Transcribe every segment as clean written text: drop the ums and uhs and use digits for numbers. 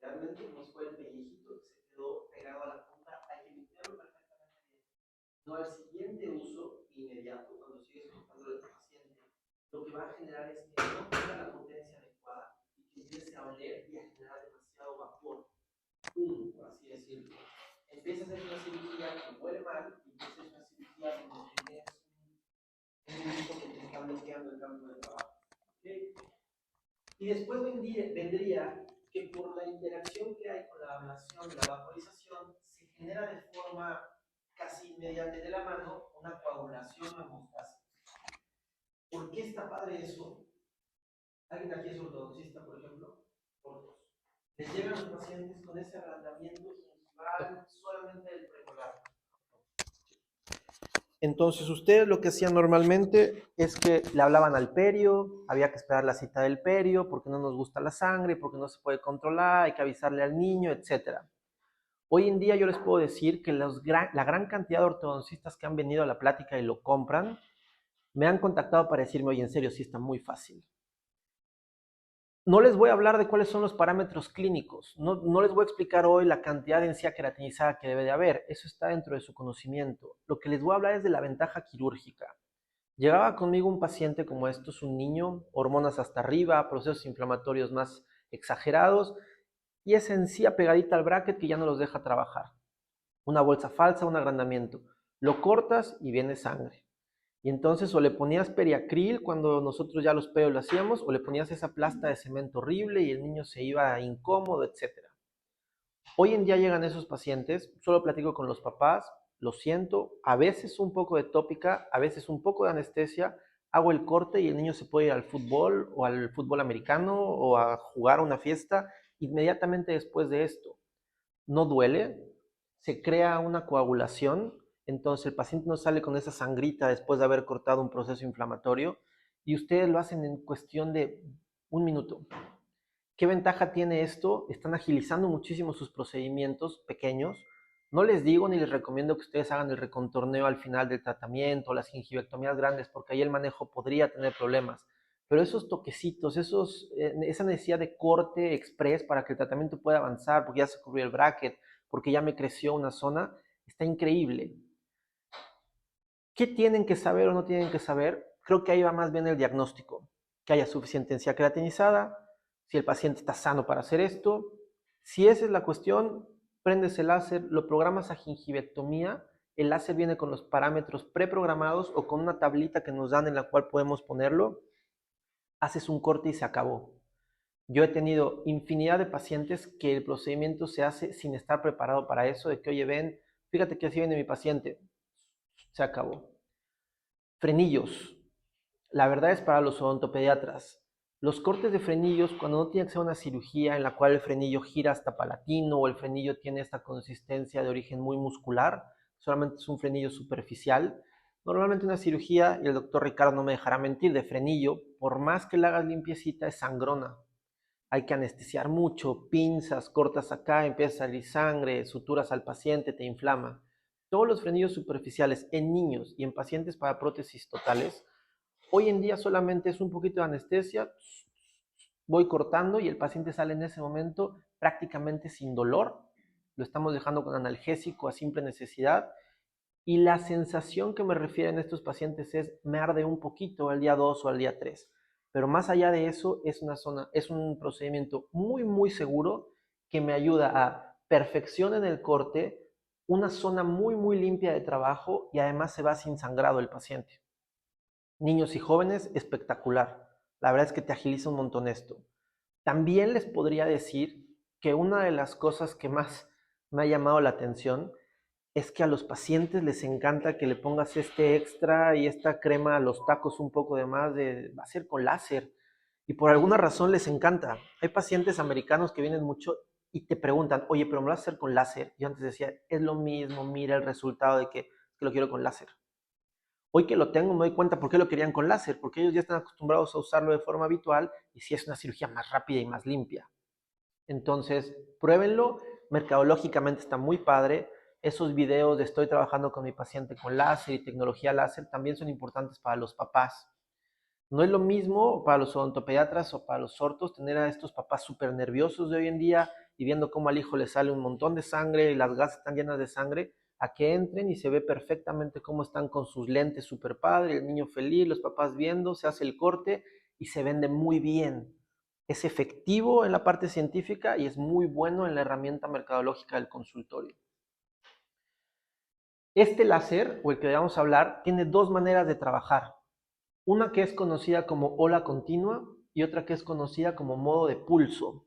realmente no fue el pellejito que se quedó pegado a la punta, hay que limpiarlo perfectamente bien. No al siguiente uso inmediato, cuando sigues cortando al paciente, lo que va a generar es que no tenga la potencia adecuada y que empiece a oler y a generar demasiado vapor, humo, por así decirlo. Empieza a hacer una cirugía que huele mal y empieza a hacer una cirugía donde tienes un grupo que te está bloqueando el campo de trabajo. ¿Okay? Y después vendría que por la interacción que hay con la ablación y la vaporización, se genera de forma casi inmediata de la mano una coagulación o hemostasis. ¿Por qué está padre eso? ¿Alguien aquí es ortodoncista, por ejemplo? Por dos. Les llegan los pacientes con ese agrandamiento gingival solamente del premolar. Entonces, ustedes lo que hacían normalmente es que le hablaban al perio, había que esperar la cita del perio, porque no nos gusta la sangre, porque no se puede controlar, hay que avisarle al niño, etc. Hoy en día yo les puedo decir que la gran cantidad de ortodoncistas que han venido a la plática y lo compran, me han contactado para decirme, oye, en serio, sí está muy fácil. No les voy a hablar de cuáles son los parámetros clínicos, no les voy a explicar hoy la cantidad de encía queratinizada que debe de haber, eso está dentro de su conocimiento. Lo que les voy a hablar es de la ventaja quirúrgica. Llegaba conmigo un paciente como estos, un niño, hormonas hasta arriba, procesos inflamatorios más exagerados, y esa encía pegadita al bracket que ya no los deja trabajar. Una bolsa falsa, un agrandamiento. Lo cortas y viene sangre. Y entonces o le ponías periacril cuando nosotros ya los peos lo hacíamos, o le ponías esa plasta de cemento horrible y el niño se iba incómodo, etc. Hoy en día llegan esos pacientes, solo platico con los papás, lo siento, a veces un poco de tópica, a veces un poco de anestesia, hago el corte y el niño se puede ir al fútbol o al fútbol americano o a jugar a una fiesta inmediatamente después de esto. No duele, se crea una coagulación, entonces el paciente no sale con esa sangrita después de haber cortado un proceso inflamatorio y ustedes lo hacen en cuestión de un minuto. ¿Qué ventaja tiene esto? Están agilizando muchísimo sus procedimientos pequeños. No les digo ni les recomiendo que ustedes hagan el recontorneo al final del tratamiento, las gingivectomías grandes, porque ahí el manejo podría tener problemas. Pero esos toquecitos, esa necesidad de corte express para que el tratamiento pueda avanzar, porque ya se cubrió el bracket, porque ya me creció una zona, está increíble. ¿Qué tienen que saber o no tienen que saber? Creo que ahí va más bien el diagnóstico. Que haya suficiente encía creatinizada, si el paciente está sano para hacer esto. Si esa es la cuestión, prendes el láser, lo programas a gingivectomía, el láser viene con los parámetros preprogramados o con una tablita que nos dan en la cual podemos ponerlo, haces un corte y se acabó. Yo he tenido infinidad de pacientes que el procedimiento se hace sin estar preparado para eso, de que, oye, ven, fíjate que así viene mi paciente, se acabó. Frenillos. La verdad es para los odontopediatras. Los cortes de frenillos, cuando no tiene que ser una cirugía en la cual el frenillo gira hasta palatino o el frenillo tiene esta consistencia de origen muy muscular, solamente es un frenillo superficial. Normalmente una cirugía, y el doctor Ricardo no me dejará mentir, de frenillo, por más que la hagas limpiecita, es sangrona. Hay que anestesiar mucho, pinzas, cortas acá, empieza a salir sangre, suturas al paciente, te inflama. Todos los frenillos superficiales en niños y en pacientes para prótesis totales, hoy en día solamente es un poquito de anestesia, voy cortando y el paciente sale en ese momento prácticamente sin dolor. Lo estamos dejando con analgésico a simple necesidad. Y la sensación que me refieren estos pacientes es me arde un poquito al día 2 o al día 3. Pero más allá de eso, es un procedimiento muy, muy seguro que me ayuda a perfección en el corte, una zona muy, muy limpia de trabajo y además se va sin sangrado el paciente. Niños y jóvenes, espectacular. La verdad es que te agiliza un montón esto. También les podría decir que una de las cosas que más me ha llamado la atención es que a los pacientes les encanta que le pongas este extra y esta crema a los tacos un poco de más, va a ser con láser. Y por alguna razón les encanta. Hay pacientes americanos que vienen mucho y te preguntan, oye, pero me lo vas a hacer con láser. Yo antes decía, es lo mismo, mira el resultado de que lo quiero con láser. Hoy que lo tengo me doy cuenta por qué lo querían con láser, porque ellos ya están acostumbrados a usarlo de forma habitual y si es una cirugía más rápida y más limpia. Entonces, pruébenlo, mercadológicamente está muy padre. Esos videos de estoy trabajando con mi paciente con láser y tecnología láser también son importantes para los papás. No es lo mismo para los odontopediatras o para los ortos tener a estos papás súper nerviosos de hoy en día y viendo cómo al hijo le sale un montón de sangre y las gasas están llenas de sangre, a que entren y se ve perfectamente cómo están con sus lentes super padre, el niño feliz, los papás viendo, se hace el corte y se vende muy bien. Es efectivo en la parte científica y es muy bueno en la herramienta mercadológica del consultorio. Este láser, o el que vamos a hablar, tiene dos maneras de trabajar. Una que es conocida como ola continua y otra que es conocida como modo de pulso.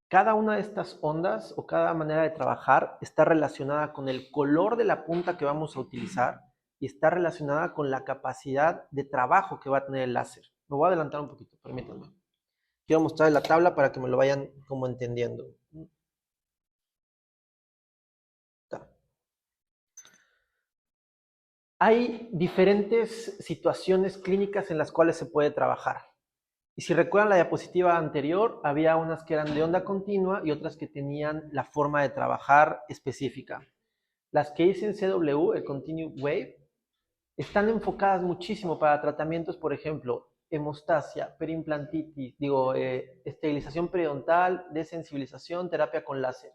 Cada una de estas ondas o cada manera de trabajar está relacionada con el color de la punta que vamos a utilizar y está relacionada con la capacidad de trabajo que va a tener el láser. Me voy a adelantar un poquito, permítanme. Quiero mostrar la tabla para que me lo vayan como entendiendo. Hay diferentes situaciones clínicas en las cuales se puede trabajar. Y si recuerdan la diapositiva anterior, había unas que eran de onda continua y otras que tenían la forma de trabajar específica. Las que hice en CW, el Continuous Wave, están enfocadas muchísimo para tratamientos, por ejemplo, hemostasia, perimplantitis, esterilización periodontal, desensibilización, terapia con láser.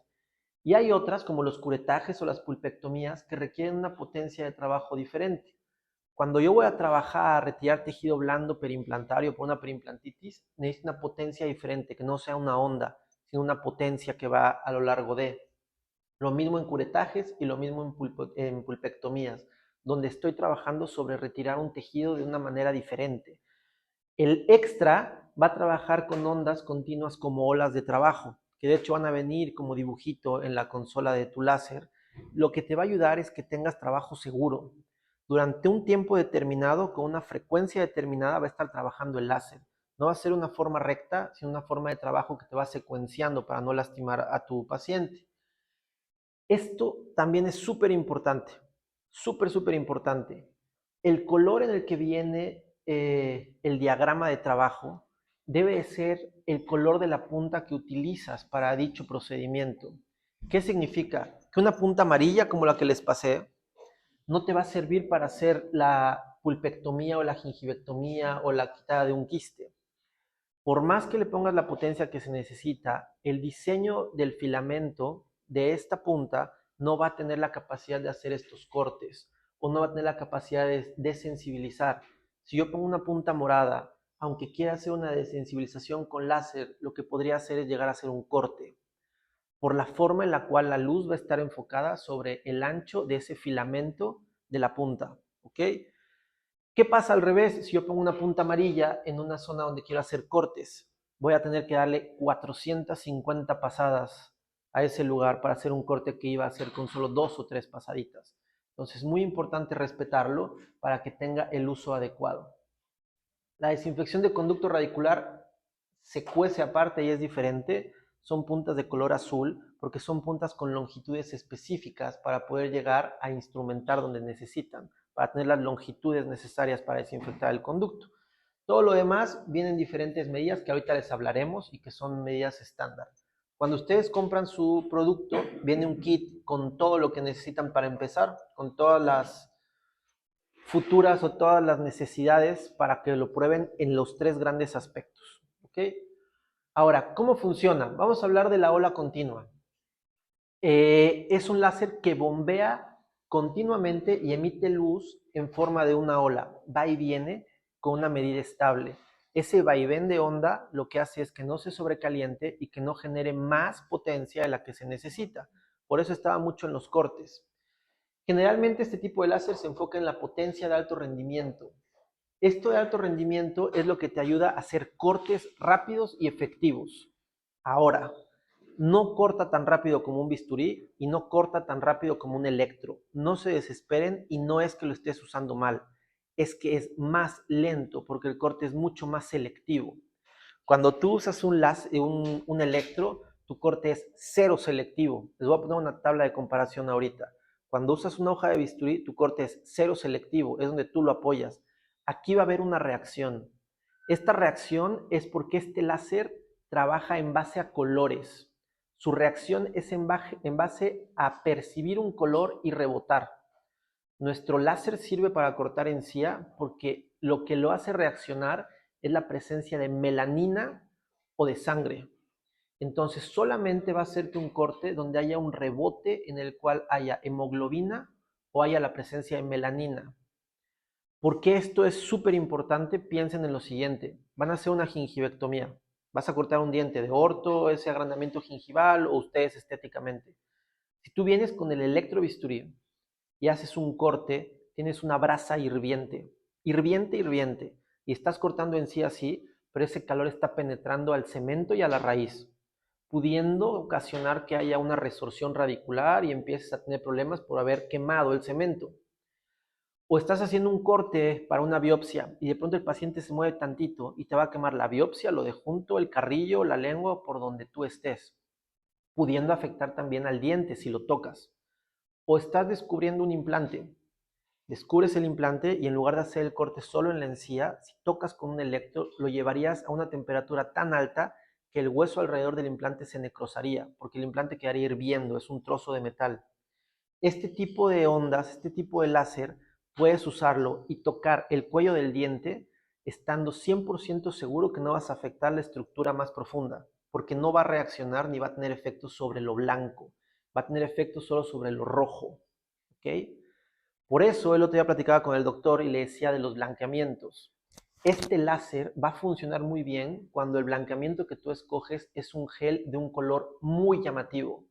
Y hay otras, como los curetajes o las pulpectomías, que requieren una potencia de trabajo diferente. Cuando yo voy a trabajar a retirar tejido blando perimplantario por una perimplantitis, necesito una potencia diferente, que no sea una onda, sino una potencia que va a lo largo de. Lo mismo en curetajes y lo mismo en pulpectomías, donde estoy trabajando sobre retirar un tejido de una manera diferente. El extra va a trabajar con ondas continuas como olas de trabajo, que de hecho van a venir como dibujito en la consola de tu láser. Lo que te va a ayudar es que tengas trabajo seguro. Durante un tiempo determinado, con una frecuencia determinada, va a estar trabajando el láser. No va a ser una forma recta, sino una forma de trabajo que te va secuenciando para no lastimar a tu paciente. Esto también es súper importante, súper importante. El color en el que viene el diagrama de trabajo debe ser el color de la punta que utilizas para dicho procedimiento. ¿Qué significa? Que una punta amarilla como la que les pasé no te va a servir para hacer la pulpectomía o la gingivectomía o la quitada de un quiste. Por más que le pongas la potencia que se necesita, el diseño del filamento de esta punta no va a tener la capacidad de hacer estos cortes o no va a tener la capacidad de desensibilizar. Si yo pongo una punta morada, aunque quiera hacer una desensibilización con láser, lo que podría hacer es llegar a hacer un corte, por la forma en la cual la luz va a estar enfocada sobre el ancho de ese filamento de la punta. ¿Ok? ¿Qué pasa al revés? Si yo pongo una punta amarilla en una zona donde quiero hacer cortes, voy a tener que darle 450 pasadas a ese lugar para hacer un corte que iba a hacer con solo 2 o 3 pasaditas. Entonces es muy importante respetarlo para que tenga el uso adecuado. La desinfección de conducto radicular se cuece aparte y es diferente. Son puntas de color azul porque son puntas con longitudes específicas para poder llegar a instrumentar donde necesitan, para tener las longitudes necesarias para desinfectar el conducto. Todo lo demás viene en diferentes medidas que ahorita les hablaremos y que son medidas estándar. Cuando ustedes compran su producto, viene un kit con todo lo que necesitan para empezar, con todas las futuras o todas las necesidades para que lo prueben en los 3 grandes aspectos. ¿Ok? Ahora, ¿cómo funciona? Vamos a hablar de la ola continua. Es un láser que bombea continuamente y emite luz en forma de una ola. Va y viene con una medida estable. Ese vaivén de onda lo que hace es que no se sobrecaliente y que no genere más potencia de la que se necesita. Por eso estaba mucho en los cortes. Generalmente este tipo de láser se enfoca en la potencia de alto rendimiento. Esto de alto rendimiento es lo que te ayuda a hacer cortes rápidos y efectivos. Ahora, no corta tan rápido como un bisturí y no corta tan rápido como un electro. No se desesperen y no es que lo estés usando mal, es que es más lento porque el corte es mucho más selectivo. Cuando tú usas un electro, tu corte es cero selectivo. Les voy a poner una tabla de comparación ahorita. Cuando usas una hoja de bisturí, tu corte es cero selectivo, es donde tú lo apoyas. Aquí va a haber una reacción. Esta reacción es porque este láser trabaja en base a colores. Su reacción es en base a percibir un color y rebotar. Nuestro láser sirve para cortar encía porque lo que lo hace reaccionar es la presencia de melanina o de sangre. Entonces solamente va a hacerte un corte donde haya un rebote en el cual haya hemoglobina o haya la presencia de melanina. ¿Por qué esto es súper importante? Piensen en lo siguiente. Van a hacer una gingivectomía. Vas a cortar un diente de orto, ese agrandamiento gingival o ustedes estéticamente. Si tú vienes con el electrobisturí y haces un corte, tienes una brasa hirviente, hirviente, hirviente, y estás cortando en sí así, pero ese calor está penetrando al cemento y a la raíz, pudiendo ocasionar que haya una resorción radicular y empieces a tener problemas por haber quemado el cemento. O estás haciendo un corte para una biopsia y de pronto el paciente se mueve tantito y te va a quemar la biopsia, lo de junto, el carrillo, la lengua, por donde tú estés, pudiendo afectar también al diente si lo tocas. O estás descubriendo un implante, descubres el implante y en lugar de hacer el corte solo en la encía, si tocas con un electro, lo llevarías a una temperatura tan alta que el hueso alrededor del implante se necrosaría, porque el implante quedaría hirviendo, es un trozo de metal. Este tipo de ondas, este tipo de láser, puedes usarlo y tocar el cuello del diente estando 100% seguro que no vas a afectar la estructura más profunda, porque no va a reaccionar ni va a tener efectos sobre lo blanco, va a tener efectos solo sobre lo rojo. ¿Ok? Por eso el otro día platicaba con el doctor y le decía de los blanqueamientos. Este láser va a funcionar muy bien cuando el blanqueamiento que tú escoges es un gel de un color muy llamativo.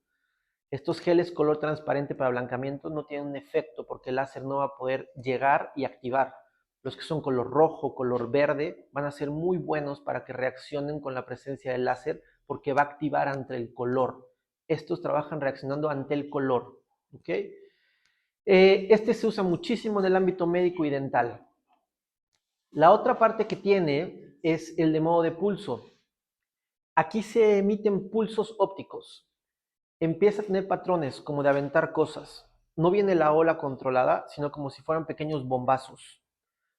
Estos geles color transparente para blancamiento no tienen un efecto porque el láser no va a poder llegar y activar. Los que son color rojo, color verde, van a ser muy buenos para que reaccionen con la presencia del láser porque va a activar ante el color. Estos trabajan reaccionando ante el color. ¿Ok? Este se usa muchísimo en el ámbito médico y dental. La otra parte que tiene es el de modo de pulso. Aquí se emiten pulsos ópticos. Empieza a tener patrones como de aventar cosas. No viene la ola controlada, sino como si fueran pequeños bombazos.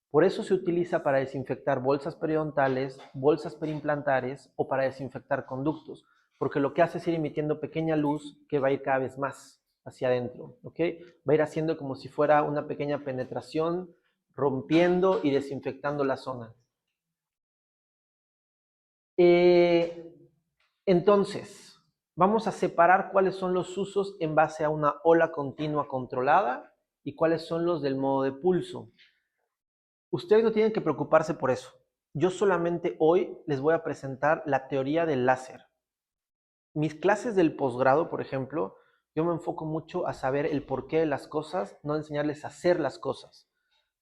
Por eso se utiliza para desinfectar bolsas periodontales, bolsas perimplantares o para desinfectar conductos, porque lo que hace es ir emitiendo pequeña luz que va a ir cada vez más hacia adentro, ¿ok? Va a ir haciendo como si fuera una pequeña penetración, rompiendo y desinfectando la zona. Eh, entonces, vamos a separar cuáles son los usos en base a una ola continua controlada y cuáles son los del modo de pulso. Ustedes no tienen que preocuparse por eso. Yo solamente hoy les voy a presentar la teoría del láser. Mis clases del posgrado, por ejemplo, yo me enfoco mucho a saber el porqué de las cosas, no enseñarles a hacer las cosas.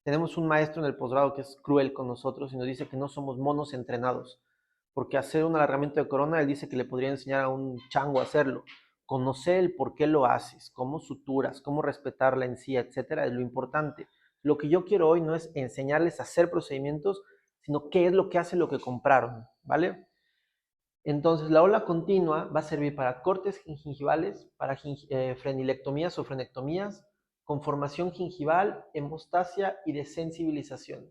Tenemos un maestro en el posgrado que es cruel con nosotros y nos dice que no somos monos entrenados, porque hacer un alargamiento de corona, él dice que le podría enseñar a un chango a hacerlo. Conocer el por qué lo haces, cómo suturas, cómo respetar la encía, etcétera, es lo importante. Lo que yo quiero hoy no es enseñarles a hacer procedimientos, sino qué es lo que hace lo que compraron, ¿vale? Entonces, la ola continua va a servir para cortes gingivales, para frenilectomías o frenectomías, conformación gingival, hemostasia y desensibilización.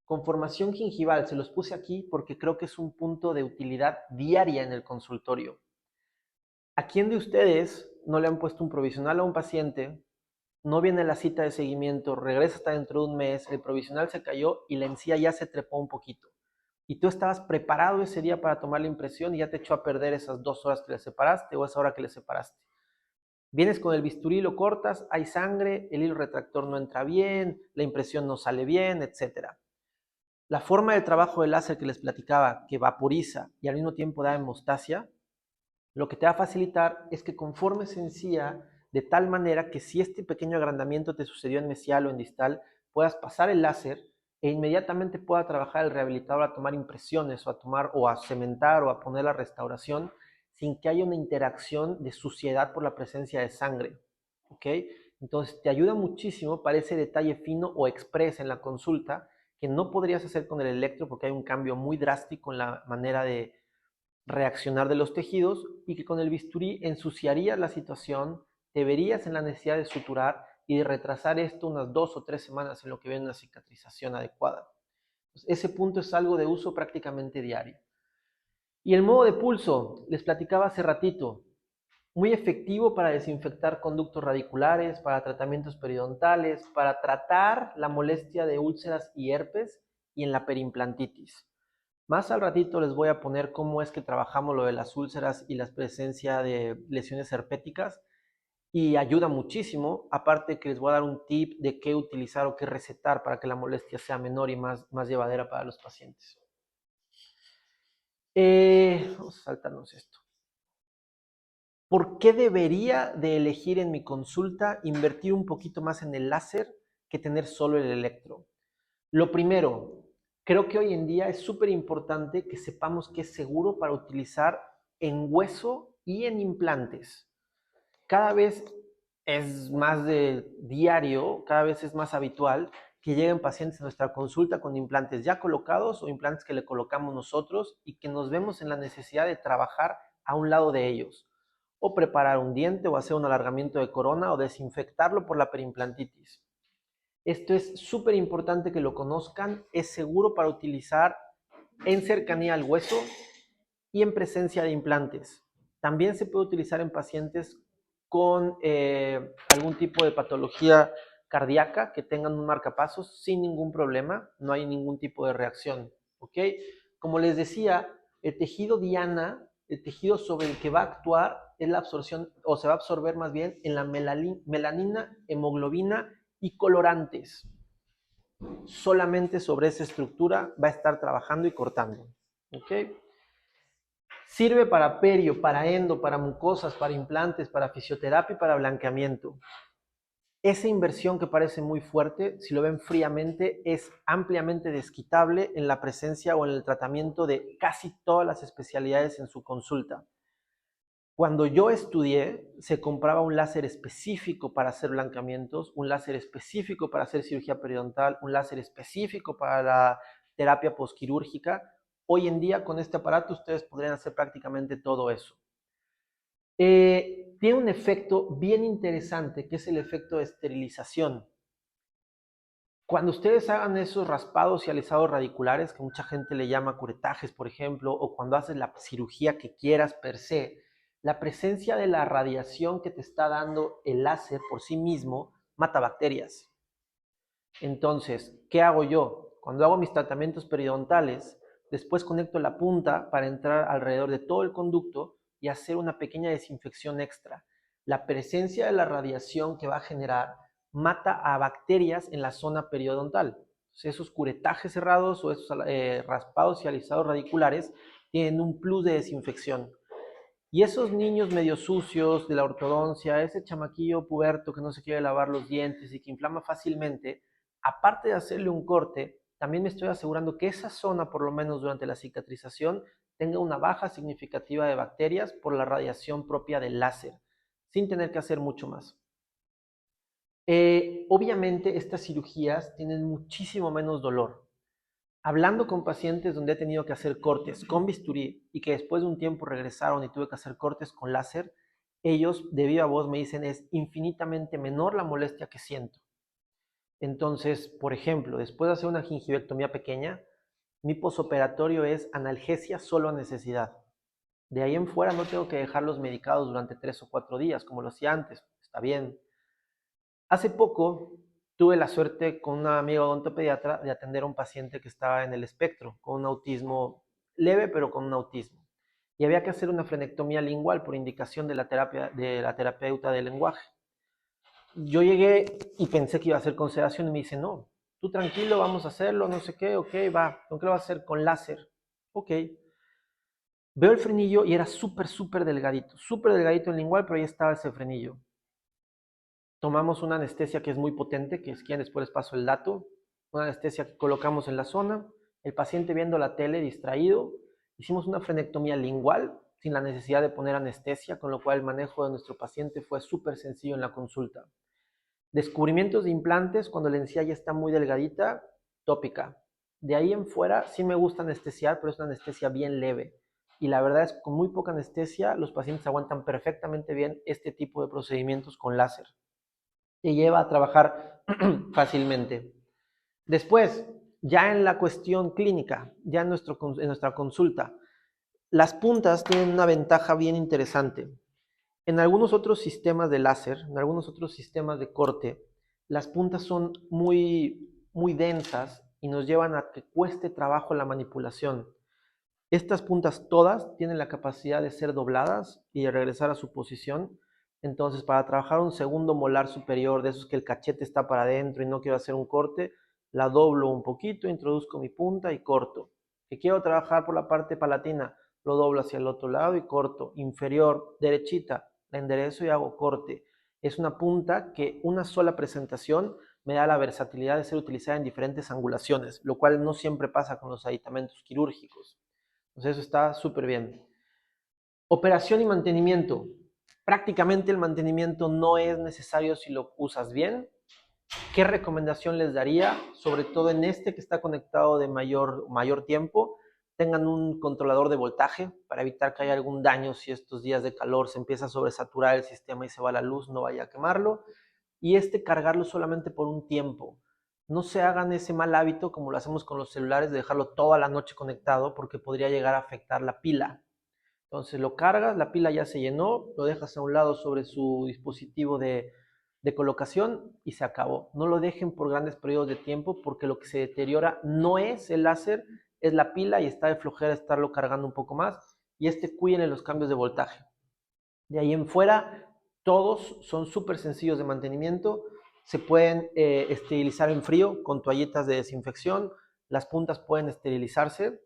Conformación gingival, se los puse aquí porque creo que es un punto de utilidad diaria en el consultorio. ¿A quién de ustedes no le han puesto un provisional a un paciente? No viene la cita de seguimiento, regresa hasta dentro de un mes, el provisional se cayó y la encía ya se trepó un poquito. Y tú estabas preparado ese día para tomar la impresión y ya te echó a perder esas 2 horas que le separaste o esa hora que le separaste. Vienes con el bisturí, lo cortas, hay sangre, el hilo retractor no entra bien, la impresión no sale bien, etcétera. La forma de trabajo del láser que les platicaba, que vaporiza y al mismo tiempo da hemostasia, lo que te va a facilitar es que conforme se encía de tal manera que si este pequeño agrandamiento te sucedió en mesial o en distal, puedas pasar el láser e inmediatamente pueda trabajar el rehabilitador a tomar impresiones o a tomar o a cementar o a poner la restauración sin que haya una interacción de suciedad por la presencia de sangre. ¿Ok? Entonces te ayuda muchísimo para ese detalle fino o express en la consulta que no podrías hacer con el electro porque hay un cambio muy drástico en la manera de reaccionar de los tejidos y que con el bisturí ensuciarías la situación, te verías en la necesidad de suturar y de retrasar esto unas 2 o 3 semanas en lo que viene una cicatrización adecuada. Pues ese punto es algo de uso prácticamente diario. Y el modo de pulso, les platicaba hace ratito, muy efectivo para desinfectar conductos radiculares, para tratamientos periodontales, para tratar la molestia de úlceras y herpes y en la perimplantitis. Más al ratito les voy a poner cómo es que trabajamos lo de las úlceras y la presencia de lesiones herpéticas y ayuda muchísimo. Aparte que les voy a dar un tip de qué utilizar o qué recetar para que la molestia sea menor y más llevadera para los pacientes. Vamos a saltarnos esto. ¿Por qué debería de elegir en mi consulta invertir un poquito más en el láser que tener solo el electro? Lo primero, creo que hoy en día es súper importante que sepamos que es seguro para utilizar en hueso y en implantes. Cada vez es más de diario, cada vez es más habitual que lleguen pacientes a nuestra consulta con implantes ya colocados o implantes que le colocamos nosotros y que nos vemos en la necesidad de trabajar a un lado de ellos, o preparar un diente o hacer un alargamiento de corona o desinfectarlo por la perimplantitis. Esto es súper importante que lo conozcan, es seguro para utilizar en cercanía al hueso y en presencia de implantes. También se puede utilizar en pacientes con algún tipo de patología cardíaca que tengan un marcapasos sin ningún problema, no hay ningún tipo de reacción, ¿ok? Como les decía, el tejido diana, el tejido sobre el que va a actuar es la absorción, o se va a absorber más bien en la melanina, hemoglobina y colorantes. Solamente sobre esa estructura va a estar trabajando y cortando, ¿ok? Sirve para perio, para endo, para mucosas, para implantes, para fisioterapia y para blanqueamiento. Esa inversión que parece muy fuerte, si lo ven fríamente, es ampliamente desquitable en la presencia o en el tratamiento de casi todas las especialidades en su consulta. Cuando yo estudié, se compraba un láser específico para hacer blanqueamientos, un láser específico para hacer cirugía periodontal, un láser específico para la terapia posquirúrgica. Hoy en día, con este aparato, ustedes podrían hacer prácticamente todo eso. Tiene un efecto bien interesante, que es el efecto de esterilización. Cuando ustedes hagan esos raspados y alisados radiculares, que mucha gente le llama curetajes, por ejemplo, o cuando haces la cirugía que quieras per se, la presencia de la radiación que te está dando el láser por sí mismo mata bacterias. Entonces, ¿qué hago yo? Cuando hago mis tratamientos periodontales, después conecto la punta para entrar alrededor de todo el conducto y hacer una pequeña desinfección extra. La presencia de la radiación que va a generar mata a bacterias en la zona periodontal. Entonces, esos curetajes cerrados o esos raspados y alisados radiculares tienen un plus de desinfección. Y esos niños medio sucios de la ortodoncia, ese chamaquillo puberto que no se quiere lavar los dientes y que inflama fácilmente, aparte de hacerle un corte, también me estoy asegurando que esa zona, por lo menos durante la cicatrización, tenga una baja significativa de bacterias por la radiación propia del láser, sin tener que hacer mucho más. Obviamente estas cirugías tienen muchísimo menos dolor. Hablando con pacientes donde he tenido que hacer cortes con bisturí y que después de un tiempo regresaron y tuve que hacer cortes con láser, ellos de viva voz me dicen es infinitamente menor la molestia que siento. Entonces, por ejemplo, después de hacer una gingivectomía pequeña, mi posoperatorio es analgesia solo a necesidad. De ahí en fuera no tengo que dejarlos medicados durante 3 o 4 días como lo hacía antes. Está bien. Hace poco tuve la suerte con una amiga odontopediatra de atender a un paciente que estaba en el espectro, con un autismo leve, pero con un autismo. Y había que hacer una frenectomía lingual por indicación de la terapeuta del lenguaje. Yo llegué y pensé que iba a hacer consideración y me dice, no, tú tranquilo, vamos a hacerlo, no sé qué, ok, va, ¿con qué lo vas a hacer? Con láser. Ok. Veo el frenillo y era súper delgadito el lingual, pero ahí estaba ese frenillo. Tomamos una anestesia que es muy potente, que si quieren después les paso el dato, una anestesia que colocamos en la zona, el paciente viendo la tele distraído, hicimos una frenectomía lingual sin la necesidad de poner anestesia, con lo cual el manejo de nuestro paciente fue súper sencillo en la consulta. Descubrimientos de implantes cuando la encía ya está muy delgadita, tópica. De ahí en fuera sí me gusta anestesiar, pero es una anestesia bien leve. Y la verdad es que con muy poca anestesia los pacientes aguantan perfectamente bien este tipo de procedimientos con láser. Te lleva a trabajar fácilmente. Después, ya en la cuestión clínica, ya en nuestra consulta, las puntas tienen una ventaja bien interesante. En algunos otros sistemas de láser, en algunos otros sistemas de corte, las puntas son muy densas y nos llevan a que cueste trabajo la manipulación. Estas puntas todas tienen la capacidad de ser dobladas y de regresar a su posición. Entonces, para trabajar un segundo molar superior, de esos que el cachete está para adentro y no quiero hacer un corte, la doblo un poquito, introduzco mi punta y corto. Que quiero trabajar por la parte palatina, lo doblo hacia el otro lado y corto. Inferior, derechita, la enderezo y hago corte. Es una punta que una sola presentación me da la versatilidad de ser utilizada en diferentes angulaciones, lo cual no siempre pasa con los aditamentos quirúrgicos. Entonces eso está súper bien. Operación y mantenimiento. Prácticamente el mantenimiento no es necesario si lo usas bien. ¿Qué recomendación les daría? Sobre todo en este que está conectado de mayor tiempo, tengan un controlador de voltaje para evitar que haya algún daño si estos días de calor se empieza a sobresaturar el sistema y se va la luz, no vaya a quemarlo. Y cargarlo solamente por un tiempo. No se hagan ese mal hábito como lo hacemos con los celulares de dejarlo toda la noche conectado porque podría llegar a afectar la pila. Entonces lo cargas, la pila ya se llenó, lo dejas a un lado sobre su dispositivo de colocación y se acabó. No lo dejen por grandes periodos de tiempo porque lo que se deteriora no es el láser, es la pila y está de flojera estarlo cargando un poco más. Y cuídenle los cambios de voltaje. De ahí en fuera, todos son súper sencillos de mantenimiento. Se pueden esterilizar en frío con toallitas de desinfección. Las puntas pueden esterilizarse.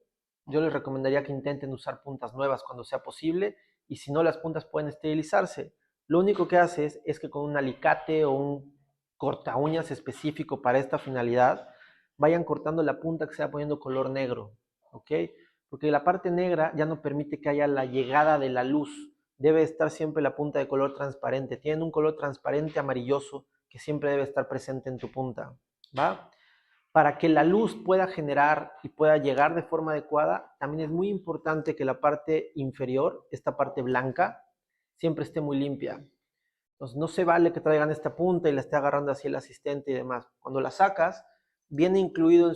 Yo les recomendaría que intenten usar puntas nuevas cuando sea posible. Y si no, las puntas pueden esterilizarse. Lo único que haces es que con un alicate o un corta uñas específico para esta finalidad, vayan cortando la punta que se va poniendo color negro. ¿Ok? Porque la parte negra ya no permite que haya la llegada de la luz. Debe estar siempre la punta de color transparente. Tienen un color transparente amarilloso que siempre debe estar presente en tu punta, ¿va? Para que la luz pueda generar y pueda llegar de forma adecuada, también es muy importante que la parte inferior, esta parte blanca, siempre esté muy limpia. Entonces no se vale que traigan esta punta y la esté agarrando así el asistente y demás. Cuando la sacas, viene incluido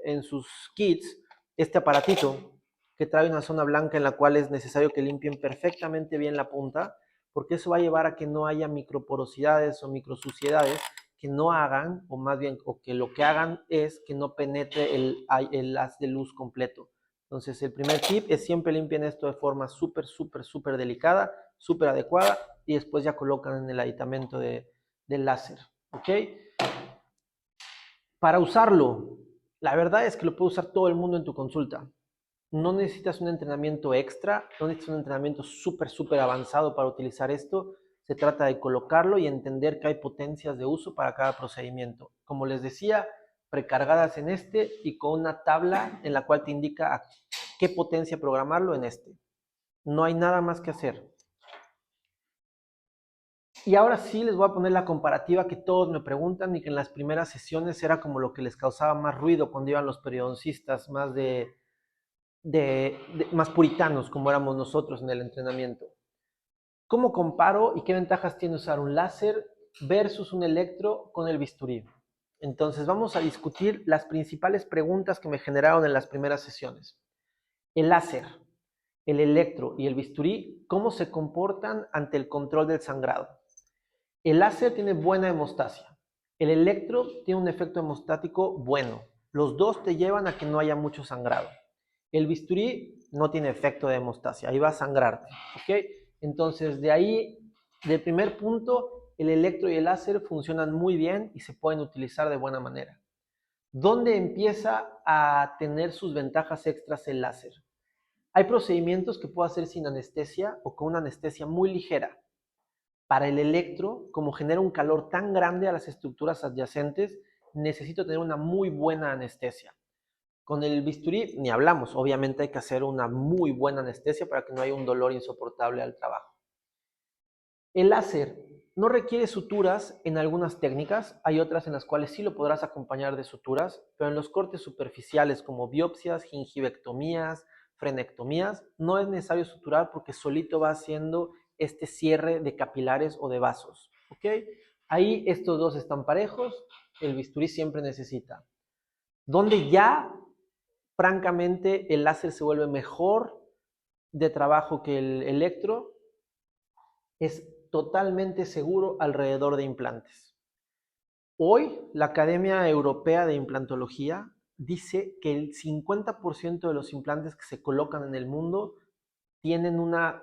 en sus kits este aparatito que trae una zona blanca en la cual es necesario que limpien perfectamente bien la punta, porque eso va a llevar a que no haya microporosidades o microsuciedades que no hagan, o más bien, o que lo que hagan es que no penetre el haz de luz completo. Entonces, el primer tip es siempre limpien esto de forma súper, súper, súper delicada, súper adecuada, y después ya colocan en el aditamento del láser. ¿Ok? Para usarlo, la verdad es que lo puede usar todo el mundo en tu consulta. No necesitas un entrenamiento extra, no necesitas un entrenamiento súper, súper avanzado para utilizar esto. Se trata de colocarlo y entender que hay potencias de uso para cada procedimiento. Como les decía, precargadas en este y con una tabla en la cual te indica a qué potencia programarlo en este. No hay nada más que hacer. Y ahora sí les voy a poner la comparativa que todos me preguntan y que en las primeras sesiones era como lo que les causaba más ruido cuando iban los periodoncistas más más puritanos como éramos nosotros en el entrenamiento. ¿Cómo comparo y qué ventajas tiene usar un láser versus un electro con el bisturí? Entonces vamos a discutir las principales preguntas que me generaron en las primeras sesiones. El láser, el electro y el bisturí, ¿cómo se comportan ante el control del sangrado? El láser tiene buena hemostasia. El electro tiene un efecto hemostático bueno. Los dos te llevan a que no haya mucho sangrado. El bisturí no tiene efecto de hemostasia, ahí va a sangrarte. ¿Ok? Entonces, de ahí, del primer punto, el electro y el láser funcionan muy bien y se pueden utilizar de buena manera. ¿Dónde empieza a tener sus ventajas extras el láser? Hay procedimientos que puedo hacer sin anestesia o con una anestesia muy ligera. Para el electro, como genera un calor tan grande a las estructuras adyacentes, necesito tener una muy buena anestesia. Con el bisturí ni hablamos, obviamente hay que hacer una muy buena anestesia para que no haya un dolor insoportable al trabajo. El láser no requiere suturas en algunas técnicas, hay otras en las cuales sí lo podrás acompañar de suturas, pero en los cortes superficiales como biopsias, gingivectomías, frenectomías, no es necesario suturar porque solito va haciendo este cierre de capilares o de vasos. ¿Ok? Ahí estos dos están parejos, el bisturí siempre necesita. Donde ya, francamente, el láser se vuelve mejor de trabajo que el electro, es totalmente seguro alrededor de implantes. Hoy, la Academia Europea de Implantología dice que el 50% de los implantes que se colocan en el mundo tienen una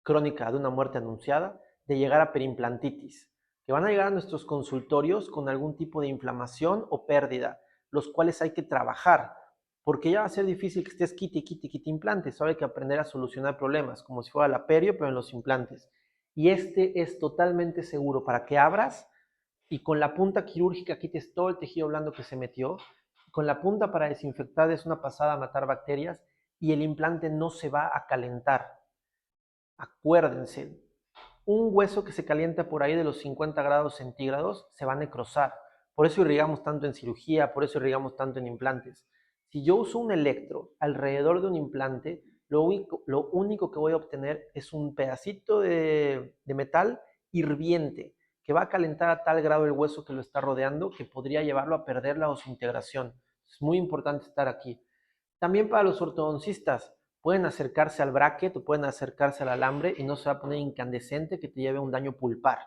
crónica de una muerte anunciada de llegar a perimplantitis, que van a llegar a nuestros consultorios con algún tipo de inflamación o pérdida, los cuales hay que trabajar, porque ya va a ser difícil que estés quite implantes, ahora hay que aprender a solucionar problemas, como si fuera la perio, pero en los implantes. Y este es totalmente seguro para que abras y con la punta quirúrgica quites todo el tejido blando que se metió, con la punta para desinfectar es una pasada a matar bacterias y el implante no se va a calentar. Acuérdense, un hueso que se calienta por ahí de los 50 grados centígrados se va a necrosar. Por eso irrigamos tanto en cirugía, por eso irrigamos tanto en implantes. Si yo uso un electro alrededor de un implante, lo único que voy a obtener es un pedacito de metal hirviente que va a calentar a tal grado el hueso que lo está rodeando que podría llevarlo a perder la osintegración. Es muy importante estar aquí. También para los ortodoncistas, pueden acercarse al bracket o pueden acercarse al alambre y no se va a poner incandescente que te lleve a un daño pulpar.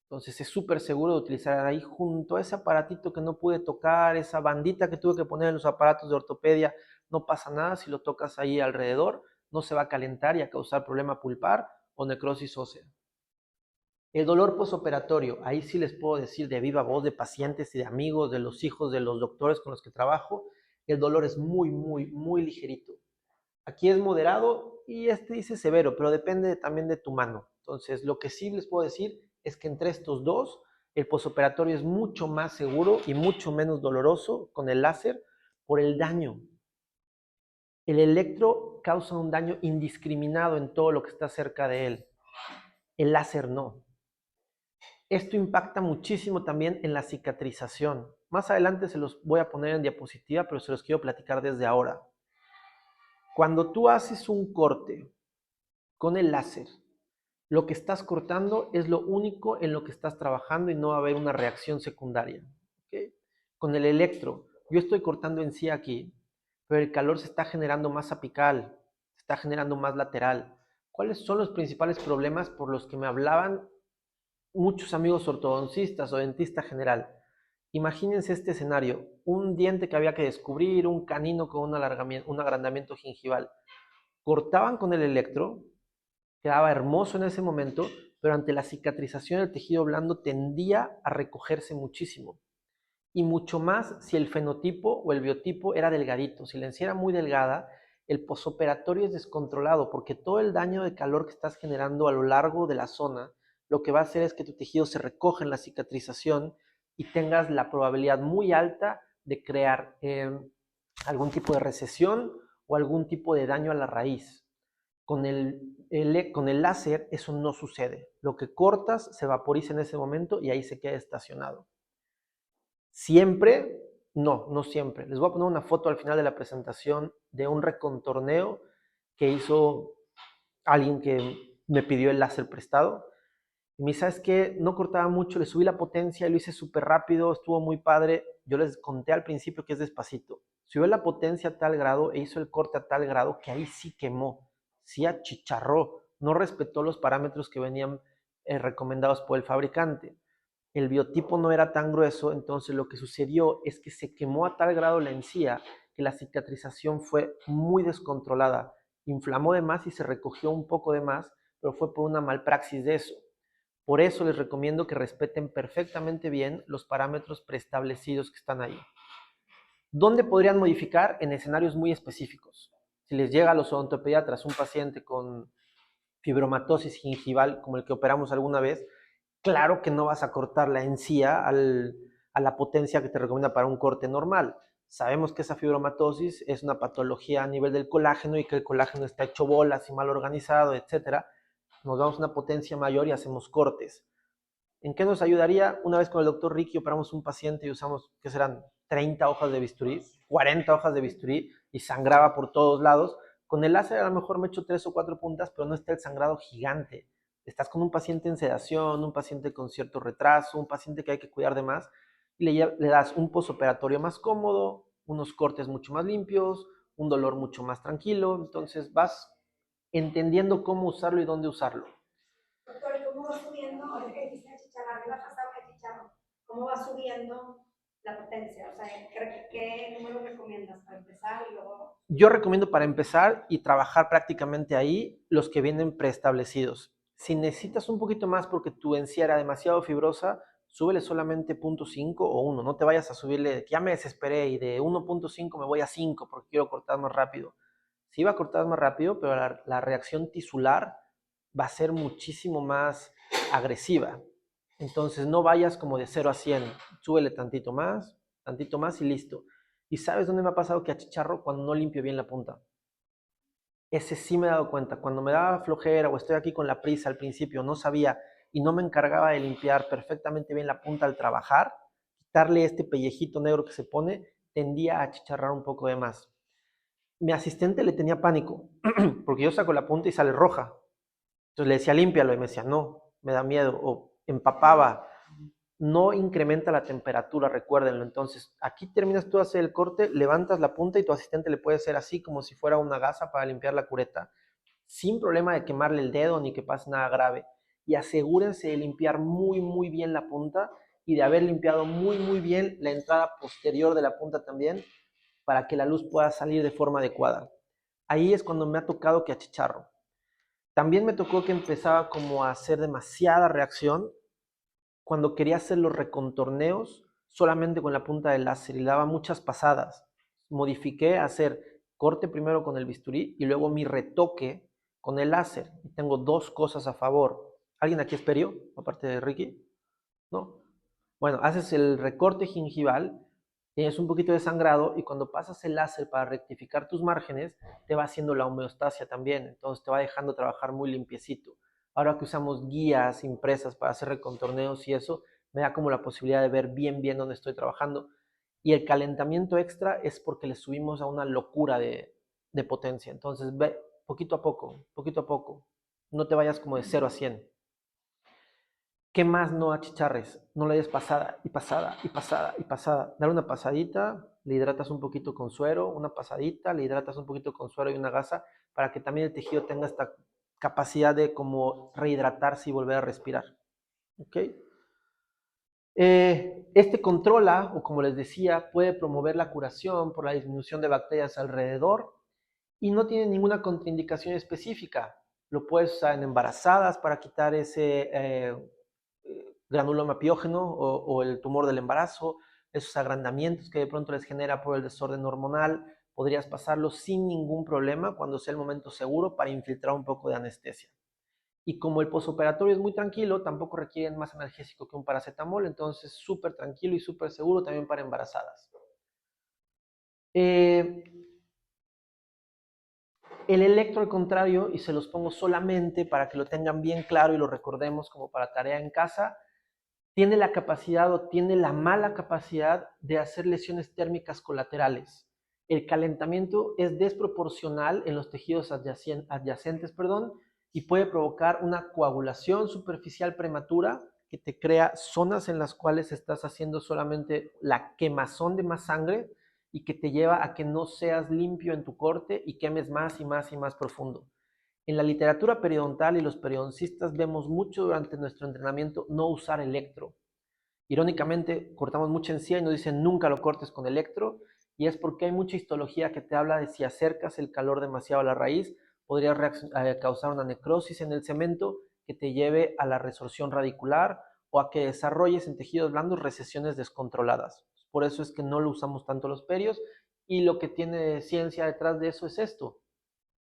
Entonces es súper seguro de utilizar ahí junto a ese aparatito que no pude tocar, esa bandita que tuve que poner en los aparatos de ortopedia, no pasa nada si lo tocas ahí alrededor, no se va a calentar y a causar problema pulpar o necrosis ósea. El dolor posoperatorio, ahí sí les puedo decir de viva voz de pacientes y de amigos, de los hijos de los doctores con los que trabajo, el dolor es muy ligerito. Aquí es moderado y este dice severo, pero depende también de tu mano. Entonces, lo que sí les puedo decir es que entre estos dos, el posoperatorio es mucho más seguro y mucho menos doloroso con el láser por el daño. El electro causa un daño indiscriminado en todo lo que está cerca de él. El láser no. Esto impacta muchísimo también en la cicatrización. Más adelante se los voy a poner en diapositiva, pero se los quiero platicar desde ahora. Cuando tú haces un corte con el láser, lo que estás cortando es lo único en lo que estás trabajando y no va a haber una reacción secundaria. ¿Okay? Con el electro, yo estoy cortando en sí aquí, pero el calor se está generando más apical, se está generando más lateral. ¿Cuáles son los principales problemas por los que me hablaban muchos amigos ortodoncistas o dentista general? Imagínense este escenario, un diente que había que descubrir, un canino con un agrandamiento gingival. Cortaban con el electro, quedaba hermoso en ese momento, pero ante la cicatrización el tejido blando tendía a recogerse muchísimo. Y mucho más si el fenotipo o el biotipo era delgadito. Si la encía era muy delgada, el posoperatorio es descontrolado porque todo el daño de calor que estás generando a lo largo de la zona, lo que va a hacer es que tu tejido se recoja en la cicatrización y tengas la probabilidad muy alta de crear algún tipo de recesión o algún tipo de daño a la raíz. Con el láser eso no sucede. Lo que cortas se vaporiza en ese momento y ahí se queda estacionado. Siempre, no siempre. Les voy a poner una foto al final de la presentación de un recontorneo que hizo alguien que me pidió el láser prestado. Y me dice, ¿sabes qué? No cortaba mucho, le subí la potencia y lo hice súper rápido, estuvo muy padre. Yo les conté al principio que es despacito. Subió la potencia a tal grado e hizo el corte a tal grado que ahí sí quemó, sí achicharró, no respetó los parámetros que venían recomendados por el fabricante. El biotipo no era tan grueso, entonces lo que sucedió es que se quemó a tal grado la encía que la cicatrización fue muy descontrolada. Inflamó de más y se recogió un poco de más, pero fue por una malpraxis de eso. Por eso les recomiendo que respeten perfectamente bien los parámetros preestablecidos que están ahí. ¿Dónde podrían modificar? En escenarios muy específicos. Si les llega a los odontopediatras un paciente con fibromatosis gingival, como el que operamos alguna vez, claro que no vas a cortar la encía a la potencia que te recomienda para un corte normal. Sabemos que esa fibromatosis es una patología a nivel del colágeno y que el colágeno está hecho bolas y mal organizado, etcétera. Nos damos una potencia mayor y hacemos cortes. ¿En qué nos ayudaría? Una vez con el doctor Ricky operamos un paciente y usamos, ¿qué serán? 30 hojas de bisturí, 40 hojas de bisturí y sangraba por todos lados. Con el láser a lo mejor me echo 3 o 4 puntas, pero no está el sangrado gigante. Estás con un paciente en sedación, un paciente con cierto retraso, un paciente que hay que cuidar de más, y le das un posoperatorio más cómodo, unos cortes mucho más limpios, un dolor mucho más tranquilo. Entonces vas entendiendo cómo usarlo y dónde usarlo. Doctor, ¿y cómo va subiendo? Ahora que dijiste achicharrar, la pasada que achicharro, ¿cómo va subiendo? la potencia? O sea, ¿qué número recomiendas para empezar y luego? Yo recomiendo para empezar y trabajar prácticamente ahí los que vienen preestablecidos. Si necesitas un poquito más porque tu encía era demasiado fibrosa, súbele solamente 0.5 o 1. No te vayas a subirle, que ya me desesperé y de 1.5 me voy a 5 porque quiero cortar más rápido. Sí va a cortar más rápido, pero la reacción tisular va a ser muchísimo más agresiva. Entonces no vayas como de 0 a 100. Súbele tantito más y listo. ¿Y sabes dónde me ha pasado que achicharro cuando no limpio bien la punta? Ese sí me he dado cuenta. Cuando me daba flojera o estoy aquí con la prisa al principio, no sabía y no me encargaba de limpiar perfectamente bien la punta al trabajar, quitarle este pellejito negro que se pone, tendía a achicharrar un poco de más. Mi asistente le tenía pánico, porque yo saco la punta y sale roja. Entonces le decía, límpialo, y me decía, no, me da miedo, o empapaba. No incrementa la temperatura, recuérdenlo. Entonces, aquí terminas tú de hacer el corte, levantas la punta y tu asistente le puede hacer así como si fuera una gasa para limpiar la cureta, sin problema de quemarle el dedo ni que pase nada grave. Y asegúrense de limpiar muy, muy bien la punta y de haber limpiado muy, muy bien la entrada posterior de la punta también para que la luz pueda salir de forma adecuada. Ahí es cuando me ha tocado que achicharro. También me tocó que empezaba como a hacer demasiada reacción cuando quería hacer los recontorneos solamente con la punta del láser y le daba muchas pasadas. Modifiqué a hacer corte primero con el bisturí y luego mi retoque con el láser. Y tengo dos cosas a favor. ¿Alguien aquí es perio, aparte de Ricky? ¿No? Bueno, haces el recorte gingival, tienes un poquito de sangrado y cuando pasas el láser para rectificar tus márgenes, te va haciendo la homeostasia también, entonces te va dejando trabajar muy limpiecito. Ahora que usamos guías impresas para hacer recontorneos y eso, me da como la posibilidad de ver bien, bien dónde estoy trabajando. Y el calentamiento extra es porque le subimos a una locura de potencia. Entonces, ve poquito a poco, poquito a poco. No te vayas como de 0 a 100. ¿Qué más no achicharres? No le des pasada y pasada y pasada y pasada. Dale una pasadita, le hidratas un poquito con suero, una pasadita, le hidratas un poquito con suero y una gasa para que también el tejido tenga esta capacidad de como rehidratarse y volver a respirar. ¿Ok? Este controla, o como les decía, puede promover la curación por la disminución de bacterias alrededor y no tiene ninguna contraindicación específica. Lo puedes usar en embarazadas para quitar ese granuloma piógeno o el tumor del embarazo, esos agrandamientos que de pronto les genera por el desorden hormonal, podrías pasarlo sin ningún problema cuando sea el momento seguro para infiltrar un poco de anestesia. Y como el posoperatorio es muy tranquilo, tampoco requieren más analgésico que un paracetamol, entonces súper tranquilo y súper seguro también para embarazadas. Eh, el electro, al contrario, y se los pongo solamente para que lo tengan bien claro y lo recordemos como para tarea en casa, tiene la capacidad o tiene la mala capacidad de hacer lesiones térmicas colaterales. El calentamiento es desproporcional en los tejidos adyacentes, y puede provocar una coagulación superficial prematura que te crea zonas en las cuales estás haciendo solamente la quemazón de más sangre y que te lleva a que no seas limpio en tu corte y quemes más y más y más profundo. En la literatura periodontal y los periodoncistas vemos mucho durante nuestro entrenamiento no usar electro. Irónicamente, cortamos mucha encía y nos dicen nunca lo cortes con electro, y es porque hay mucha histología que te habla de si acercas el calor demasiado a la raíz, podría causar una necrosis en el cemento que te lleve a la resorción radicular o a que desarrolles en tejidos blandos recesiones descontroladas. Por eso es que no lo usamos tanto los perios, y lo que tiene ciencia detrás de eso es esto: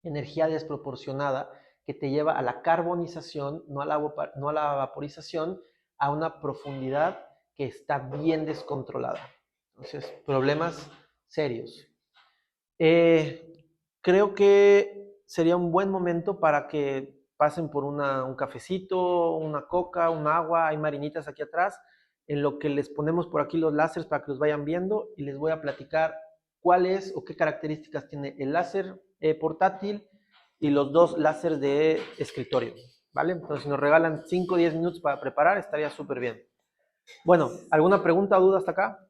energía desproporcionada que te lleva a la carbonización, no a la vaporización, a una profundidad que está bien descontrolada. Entonces, problemas serios. Eh, Creo que sería un buen momento para que pasen por un cafecito, una coca, un agua, hay marinitas aquí atrás, en lo que les ponemos por aquí los láseres para que los vayan viendo y les voy a platicar cuál es o qué características tiene el láser portátil y los dos láseres de escritorio, ¿vale? Entonces, si nos regalan 5 o 10 minutos para preparar, estaría súper bien. Bueno, ¿alguna pregunta o duda hasta acá?